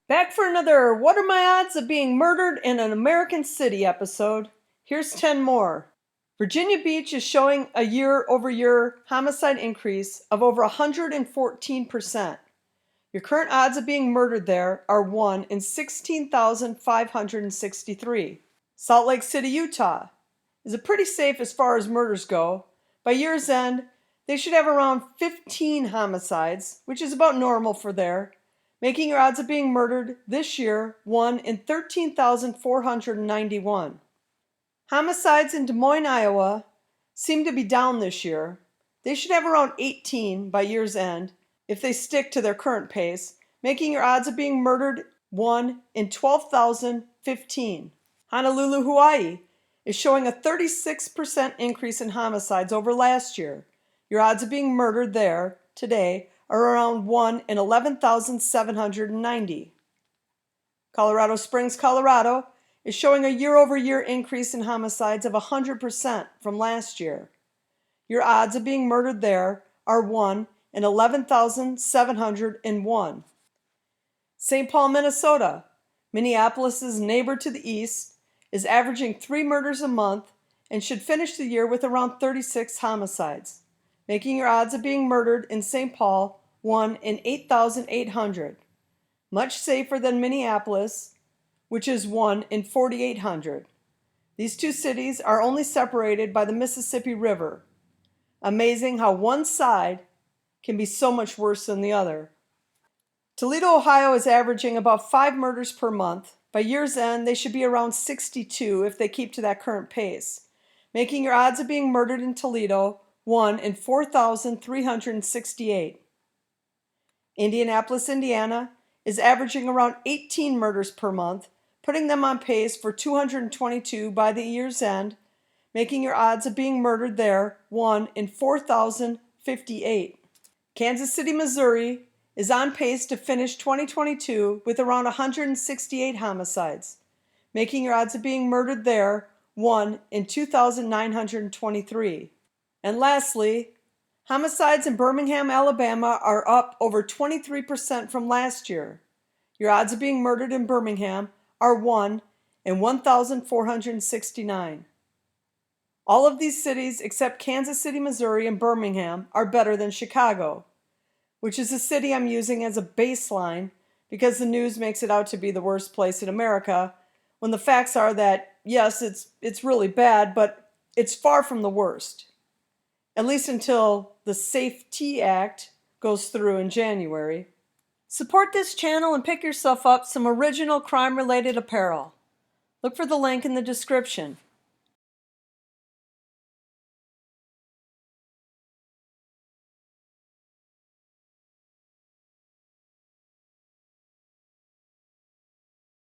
Back for another What Are My Odds of Being Murdered in an American City episode. Here's 10 more. Virginia Beach is showing a year-over-year homicide increase of over 114%. Your current odds of being murdered there are 1 in 16,563. Salt Lake City, Utah is pretty safe as far as murders go. By year's end, they should have around 15 homicides, which is about normal for there, making your odds of being murdered this year 1 in 13,491. Homicides in Des Moines, Iowa seem to be down this year. They should have around 18 by year's end if they stick to their current pace, making your odds of being murdered 1 in 12,015. Honolulu, Hawaii is showing a 36% increase in homicides over last year. Your odds of being murdered there today are around 1 in 11,790. Colorado Springs, Colorado is showing a year-over-year increase in homicides of 100% from last year. Your odds of being murdered there are 1 in 11,701. St. Paul, Minnesota, Minneapolis' neighbor to the east, is averaging 3 murders a month and should finish the year with around 36 homicides, making your odds of being murdered in St. Paul 1 in 8,800. Much safer than Minneapolis, which is 1 in 4,800. These two cities are only separated by the Mississippi River. Amazing how one side can be so much worse than the other. Toledo, Ohio is averaging about 5 murders per month. By year's end, they should be around 62 if they keep to that current pace, making your odds of being murdered in Toledo 1 in 4,368. Indianapolis, Indiana is averaging around 18 murders per month, putting them on pace for 222 by the year's end, making your odds of being murdered there 1 in 4,058. Kansas City, Missouri is on pace to finish 2022 with around 168 homicides, making your odds of being murdered there 1 in 2,923. And lastly, homicides in Birmingham, Alabama are up over 23% from last year. Your odds of being murdered in Birmingham are 1 in 1,469. All of these cities except Kansas City, Missouri and Birmingham are better than Chicago, which is the city I'm using as a baseline because the news makes it out to be the worst place in America, when the facts are that, yes, it's really bad, but it's far from the worst. At least until the SAFE-T Act goes through in January. Support this channel and pick yourself up some original crime-related apparel. Look for the link in the description.